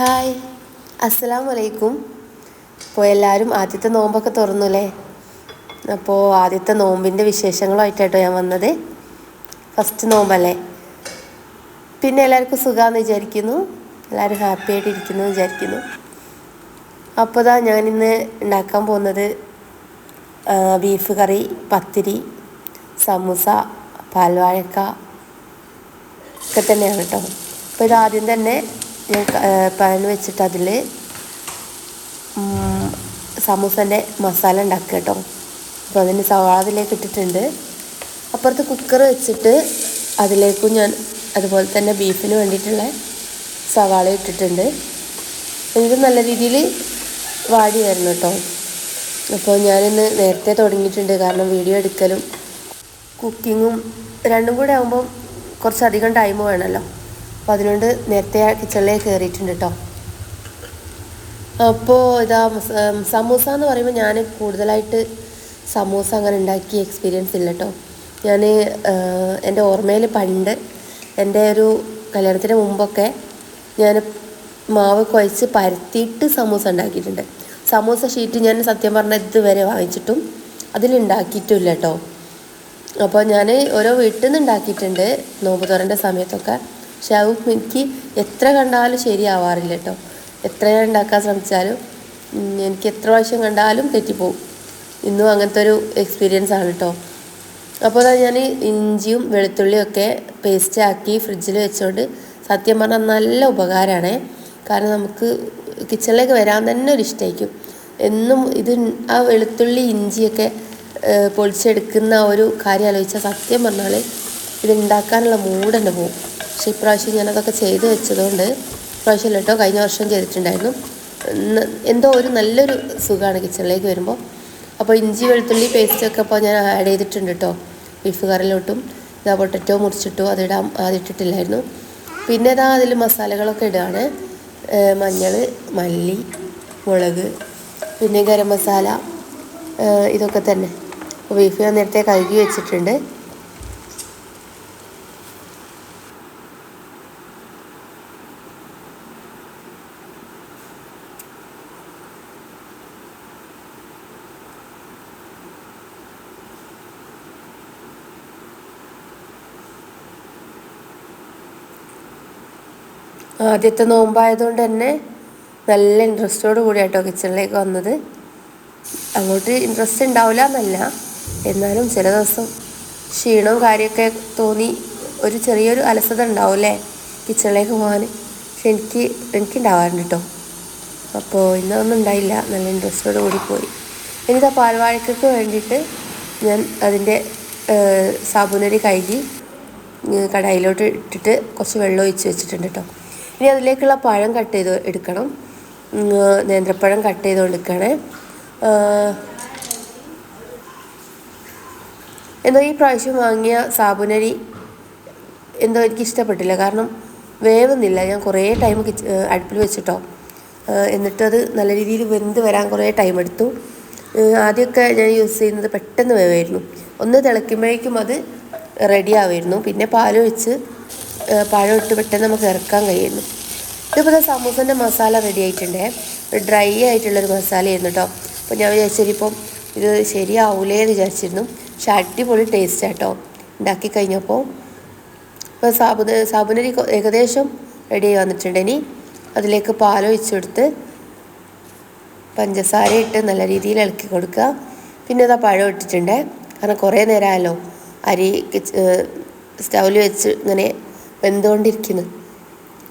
Hi, അസ്സലാമലൈക്കും. അപ്പോൾ എല്ലാവരും ആദ്യത്തെ നോമ്പൊക്കെ തുറന്നുല്ലേ? അപ്പോൾ ആദ്യത്തെ നോമ്പിൻ്റെ വിശേഷങ്ങളുമായിട്ടാട്ടോ ഞാൻ വന്നത്. ഫസ്റ്റ് നോമ്പല്ലേ. പിന്നെ എല്ലാവർക്കും സുഖമാണെന്ന് വിചാരിക്കുന്നു, എല്ലാവരും ഹാപ്പി ആയിട്ടിരിക്കുന്നു വിചാരിക്കുന്നു. അപ്പോൾ ഞാനിന്ന് ഉണ്ടാക്കാൻ പോകുന്നത് ബീഫ് കറി, പത്തിരി, സമൂസ, പാൽവാഴക്ക ഒക്കെ തന്നെയാണ് കേട്ടോ. അപ്പോൾ ഇതാദ്യം തന്നെ ഞാൻ പാൻ വെച്ചിട്ട് അതിൽ സമൂസൻ്റെ മസാല ഉണ്ടാക്കുക കേട്ടോ. അപ്പോൾ അതിന് സവാള അതിലേക്ക് ഇട്ടിട്ടുണ്ട്. അപ്പുറത്ത് കുക്കർ വെച്ചിട്ട് അതിലേക്കും ഞാൻ അതുപോലെ തന്നെ ബീഫിന് വേണ്ടിയിട്ടുള്ള സവാള ഇട്ടിട്ടുണ്ട്. ഇത് നല്ല രീതിയിൽ വാടി വരണം കേട്ടോ. അപ്പോൾ ഞാനിന്ന് നേരത്തെ തുടങ്ങിയിട്ടുണ്ട്, കാരണം വീഡിയോ എടുക്കലും കുക്കിങ്ങും രണ്ടും കൂടെ ആകുമ്പം കുറച്ചധികം ടൈം വേണമല്ലോ. അപ്പോൾ അതിനോണ്ട് നേരത്തെ കിച്ചണിലേക്ക് കയറിയിട്ടുണ്ട് കേട്ടോ. അപ്പോൾ സമൂസ എന്ന് പറയുമ്പോൾ ഞാൻ കൂടുതലായിട്ട് സമൂസ അങ്ങനെ ഉണ്ടാക്കി എക്സ്പീരിയൻസ് ഇല്ല കേട്ടോ. ഞാൻ എൻ്റെ ഓർമ്മയിൽ പണ്ട് എൻ്റെ ഒരു കല്യാണത്തിന് മുമ്പൊക്കെ ഞാൻ മാവ് കുഴച്ച് പരത്തിയിട്ട് സമൂസ ഉണ്ടാക്കിയിട്ടുണ്ട്. സമൂസ ഷീറ്റ് ഞാൻ സത്യം പറഞ്ഞാൽ ഇതുവരെ വാങ്ങിച്ചിട്ടും അതിലുണ്ടാക്കിയിട്ടുമില്ല കേട്ടോ. അപ്പോൾ ഞാൻ ഓരോ വീട്ടിൽ നിന്ന് ഉണ്ടാക്കിയിട്ടുണ്ട് നോമ്പ് തുറൻ്റെ സമയത്തൊക്കെ. പക്ഷെ അത് എനിക്ക് എത്ര കണ്ടാലും ശരിയാവാറില്ല കേട്ടോ. എത്ര ഞാൻ ഉണ്ടാക്കാൻ ശ്രമിച്ചാലും എനിക്ക് എത്ര പ്രാവശ്യം കണ്ടാലും തെറ്റിപ്പോവും. ഇന്നും അങ്ങനത്തെ ഒരു എക്സ്പീരിയൻസ് ആണ് കേട്ടോ. അപ്പോൾ ഞാൻ ഇഞ്ചിയും വെളുത്തുള്ളിയും ഒക്കെ പേസ്റ്റ് ആക്കി ഫ്രിഡ്ജിൽ വെച്ചുകൊണ്ട് സത്യം പറഞ്ഞാൽ നല്ല ഉപകാരമാണ്. കാരണം നമുക്ക് കിച്ചണിലേക്ക് വരാൻ തന്നെ ഒരു ഇഷ്ടമായിരിക്കും. എന്നും ഇത് ആ വെളുത്തുള്ളി ഇഞ്ചിയൊക്കെ പൊളിച്ചെടുക്കുന്ന ഒരു കാര്യം ആലോചിച്ചാൽ സത്യം പറഞ്ഞാൽ ഇത് ഉണ്ടാക്കാനുള്ള മൂഡ് തന്നെ പോകും. പക്ഷേ ഇപ്രാവശ്യം ഞാനതൊക്കെ ചെയ്ത് വെച്ചതുകൊണ്ട്, ഇപ്രാവശ്യം കേട്ടോ, കഴിഞ്ഞ വർഷം ചെയ്തിട്ടുണ്ടായിരുന്നു. എന്തോ ഒരു നല്ലൊരു സുഖമാണ് കിച്ചണിലേക്ക് വരുമ്പോൾ. അപ്പോൾ ഇഞ്ചി വെളുത്തുള്ളി പേസ്റ്റൊക്കെ അപ്പോൾ ഞാൻ ആഡ് ചെയ്തിട്ടുണ്ട് കേട്ടോ. ബീഫ് കറിയിലോട്ടും പൊട്ടറ്റോ മുറിച്ചിട്ടു, അതിടാൻ ആദ്യം. പിന്നെ അതിൽ മസാലകളൊക്കെ ഇടുകയാണ്. മഞ്ഞൾ, മല്ലി, മുളക്, പിന്നെ ഗരം മസാല, ഇതൊക്കെ തന്നെ. ബീഫ് ഞാൻ നേരത്തെ കഴുകി വെച്ചിട്ടുണ്ട്. ആദ്യത്തെ നോമ്പായതുകൊണ്ട് തന്നെ നല്ല ഇൻട്രസ്റ്റോട് കൂടിയാട്ടോ കിച്ചണിലേക്ക് വന്നത്. അങ്ങോട്ട് ഇൻട്രസ്റ്റ് ഉണ്ടാവില്ല എന്നല്ല, എന്നാലും ചില ദിവസം ക്ഷീണവും കാര്യമൊക്കെ തോന്നി ഒരു ചെറിയൊരു അലസത ഉണ്ടാവില്ലേ കിച്ചണിലേക്ക് പോകാൻ. പക്ഷെ എനിക്കുണ്ടാവാറുണ്ട് കേട്ടോ. അപ്പോൾ ഇന്നൊന്നും ഉണ്ടായില്ല, നല്ല ഇൻട്രസ്റ്റോട് കൂടി പോയി. ഇനിയിതാ പാൽവാഴക്കയ്ക്ക് വേണ്ടിയിട്ട് ഞാൻ അതിൻ്റെ സാബുനരി കഴുകി കടായിലോട്ട് ഇട്ടിട്ട് കുറച്ച് വെള്ളം ഒഴിച്ച് വെച്ചിട്ടുണ്ട് കേട്ടോ. ഇനി അതിലേക്കുള്ള പഴം കട്ട് ചെയ്ത് എടുക്കണം. നേന്ത്രപ്പഴം കട്ട് ചെയ്ത് കൊടുക്കണേ. എന്തോ ഈ പ്രാവശ്യം വാങ്ങിയ സാബുനരി എന്തോ എനിക്ക് ഇഷ്ടപ്പെട്ടില്ല, കാരണം വേവുന്നില്ല. ഞാൻ കുറേ ടൈം അടുപ്പിൽ വെച്ചിട്ടോ, എന്നിട്ടത് നല്ല രീതിയിൽ വെന്ത് വരാൻ കുറേ ടൈം എടുത്തു. ആദ്യമൊക്കെ ഞാൻ യൂസ് ചെയ്യുന്നത് പെട്ടെന്ന് വേവായിരുന്നു. ഒന്ന് തിളയ്ക്കുമ്പോഴേക്കും അത് റെഡി ആവുമായിരുന്നു. പിന്നെ പാൽ വെച്ച് പഴം ഇട്ട് പെട്ടെന്ന് നമുക്ക് ഇറക്കാൻ കഴിയുന്നു. ഇതിപ്പോൾ സമൂസൻ്റെ മസാല റെഡി ആയിട്ടുണ്ടേ. ഡ്രൈ ആയിട്ടുള്ളൊരു മസാലയായിരുന്നു കേട്ടോ. അപ്പോൾ ഞാൻ വിചാരിച്ചിരിപ്പം ഇത് ശരിയാവൂലേ എന്ന് വിചാരിച്ചിരുന്നു. പക്ഷെ അടിപൊളി ടേസ്റ്റ് ആട്ടോ ഉണ്ടാക്കി കഴിഞ്ഞപ്പോൾ. ഇപ്പോൾ സാബുനരി ഏകദേശം റെഡി ആയി വന്നിട്ടുണ്ട്. ഇനി അതിലേക്ക് പാലൊഴിച്ച് കൊടുത്ത് പഞ്ചസാര ഇട്ട് നല്ല രീതിയിൽ ഇളക്കി കൊടുക്കുക. പിന്നെ പഴം ഇട്ടിട്ടുണ്ട്, കാരണം കുറേ നേരമായല്ലോ അരി സ്റ്റൗവിൽ വെച്ച് ഇങ്ങനെ വെന്തുകൊണ്ടിരിക്കുന്നു.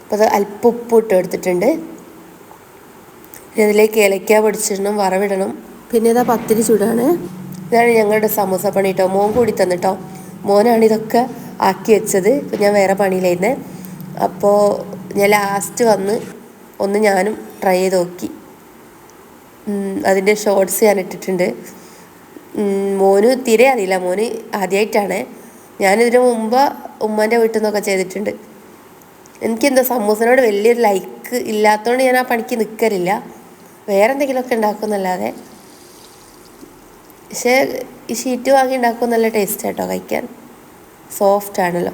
അപ്പോൾ അത് അല്പം ഉപ്പ് ഇട്ട് എടുത്തിട്ടുണ്ട്. പിന്നെ അതിലേക്ക് ഏലക്ക പൊടിച്ചിടണം, വറവിടണം. പിന്നെ പത്തിരി ചൂടാണ്. ഇതാണ് ഞങ്ങളുടെ സമൂസ പണി കേട്ടോ. മോൻ കൂടി തന്നിട്ടോ. മോനാണ് ഇതൊക്കെ ആക്കി വെച്ചത്. ഇപ്പം ഞാൻ വേറെ പണിയിലായിരുന്നേ. അപ്പോൾ ഞാൻ ലാസ്റ്റ് വന്ന് ഒന്ന് ഞാനും ട്രൈ ചെയ്ത് നോക്കി. അതിൻ്റെ ഷോർട്സ് ഞാൻ ഇട്ടിട്ടുണ്ട്. മോന് തീരെ അറിയില്ല, മോന് ആദ്യമായിട്ടാണ്. ഞാനിതിന് മുമ്പ് ഉമ്മാൻ്റെ വീട്ടിൽ നിന്നൊക്കെ ചെയ്തിട്ടുണ്ട്. എനിക്കെന്തോ സമൂസനോട് വലിയൊരു ലൈക്ക് ഇല്ലാത്തതുകൊണ്ട് ഞാൻ ആ പണിക്ക് നിൽക്കലില്ല. വേറെ എന്തെങ്കിലുമൊക്കെ ഉണ്ടാക്കുമെന്നല്ലാതെ. പക്ഷേ ഈ ഷീറ്റ് വാങ്ങി ഉണ്ടാക്കുമ്പോൾ നല്ല ടേസ്റ്റ് ആട്ടോ കഴിക്കാൻ, സോഫ്റ്റ് ആണല്ലോ.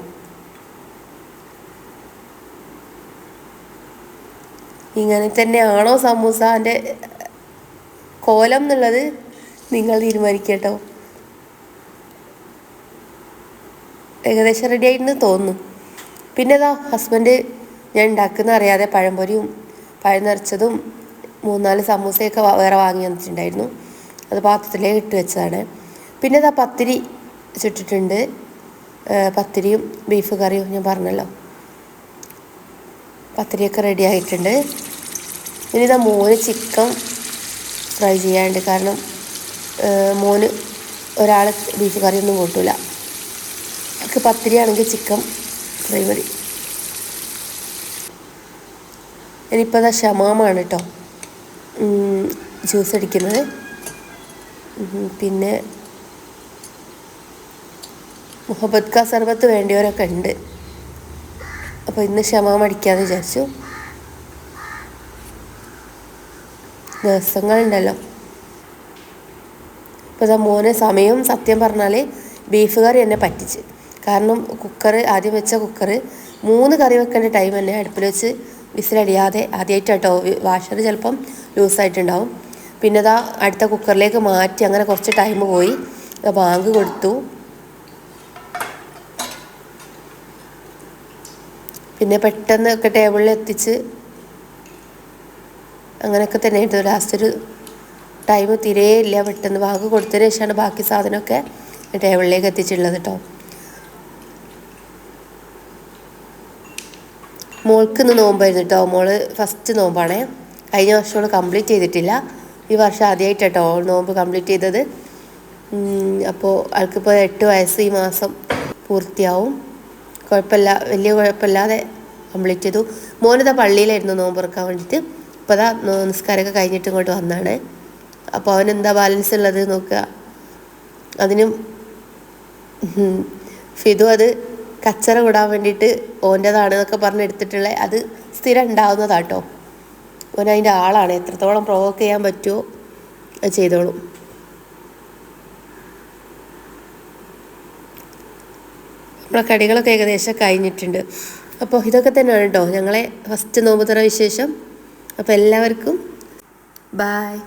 ഇങ്ങനെ തന്നെയാണോ സമൂസാൻ്റെ കോലം എന്നുള്ളത് നിങ്ങൾ തീരുമാനിക്കട്ടോ. ഏകദേശം റെഡി ആയിട്ടെന്ന് തോന്നുന്നു. പിന്നെ ഇതാ ഹസ്ബൻഡ് ഞാൻ ഉണ്ടാക്കുന്ന അറിയാതെ പഴംപൊരിയും പഴം നിറച്ചതും 3-4 സമൂസയൊക്കെ വേറെ വാങ്ങി വന്നിട്ടുണ്ടായിരുന്നു. അത് പാത്രത്തിലേക്ക് ഇട്ട് വെച്ചതാണ്. പിന്നെ ഇതാ പത്തിരി ചുട്ടിട്ടുണ്ട്. പത്തിരിയും ബീഫ് കറിയും ഞാൻ പറഞ്ഞല്ലോ. പത്തിരിയൊക്കെ റെഡി ആയിട്ടുണ്ട്. ഇനി ഇതാ മോന് ചിക്കൻ ഫ്രൈ ചെയ്യാനുണ്ട്. കാരണം മോന് ഒരാൾ ബീഫ് കറിയൊന്നും കൂട്ടില്ല. അവർക്ക് പത്തിരി ആണെങ്കിൽ ചിക്കൻ ഫ്രൈ മതി. ഇനിയിപ്പോൾ അതാ ഷമാമാണ് കേട്ടോ ജ്യൂസ് അടിക്കുന്നത്. പിന്നെ മുഹബത്ത് കാ സർബത്ത് വേണ്ടിയവരൊക്കെ ഉണ്ട്. അപ്പോൾ ഇന്ന് ഷമാം അടിക്കാമെന്ന് വിചാരിച്ചു. ദിവസങ്ങളുണ്ടല്ലോ. ഇപ്പോൾ ഇതാ മോനെ സമയം സത്യം പറഞ്ഞാൽ ബീഫ് കറി എന്നെ പറ്റിച്ച്. കാരണം ആദ്യം വെച്ച കുക്കർ 3 കറി വെക്കേണ്ട ടൈം തന്നെ അടുപ്പിൽ വെച്ച് വിസിലടിയാതെ ആദ്യമായിട്ടോ വാഷർ ചിലപ്പം ലൂസായിട്ടുണ്ടാവും. പിന്നെ ഇതാ അടുത്ത കുക്കറിലേക്ക് മാറ്റി അങ്ങനെ കുറച്ച് ടൈം പോയി. ബാങ്ക് കൊടുത്തു. പിന്നെ പെട്ടെന്ന് ഒക്കെ ടേബിളിൽ എത്തിച്ച് അങ്ങനെയൊക്കെ തന്നെ ആയിട്ട് ലാസ്റ്റ് ഒരു ടൈം തീരെ ഇല്ല. പെട്ടെന്ന് ബാങ്ക് കൊടുത്തതിന് ശേഷമാണ് ബാക്കി സാധനമൊക്കെ ടേബിളിലേക്ക് എത്തിച്ചുള്ളത് കേട്ടോ. മോൾക്ക് ഇന്ന് നോമ്പായിരുന്നു കേട്ടോ. മോള് ഫസ്റ്റ് നോമ്പാണേ. കഴിഞ്ഞ വർഷം അവൾ കംപ്ലീറ്റ് ചെയ്തിട്ടില്ല. ഈ വർഷം ആദ്യമായിട്ടോ നോമ്പ് കംപ്ലീറ്റ് ചെയ്തത്. അപ്പോൾ ആൾക്കിപ്പോൾ 8 വയസ്സ് ഈ മാസം പൂർത്തിയാവും. വലിയ കുഴപ്പമില്ലാതെ കംപ്ലീറ്റ് ചെയ്തു. മോനിതാ പള്ളിയിലായിരുന്നു നോമ്പ് തുറക്കാൻ വേണ്ടിയിട്ട്. ഇപ്പോൾ അതാ നിസ്കാരമൊക്കെ കഴിഞ്ഞിട്ട് ഇങ്ങോട്ട് വന്നാണ്. അപ്പോൾ അവനെന്താ ബാലൻസ് ഉള്ളത് നോക്കുക. അതിനും ഫിദു അത് കച്ചറ വിടാൻ വേണ്ടിയിട്ട് ഓൻ്റെതാണെന്നൊക്കെ പറഞ്ഞ് എടുത്തിട്ടുള്ള അത് സ്ഥിരം ഉണ്ടാവുന്നതാട്ടോ. ഓൻ അതിൻ്റെ ആളാണ്. എത്രത്തോളം പ്രൊവോക്ക് ചെയ്യാൻ പറ്റുമോ അത് ചെയ്തോളും. നമ്മളെ കടികളൊക്കെ ഏകദേശം കഴിഞ്ഞിട്ടുണ്ട്. അപ്പോൾ ഇതൊക്കെ തന്നെയാണ് കേട്ടോ ഞങ്ങളെ ഫസ്റ്റ് നോമ്പ് തുറ വിശേഷം. അപ്പോൾ എല്ലാവർക്കും ബായ്.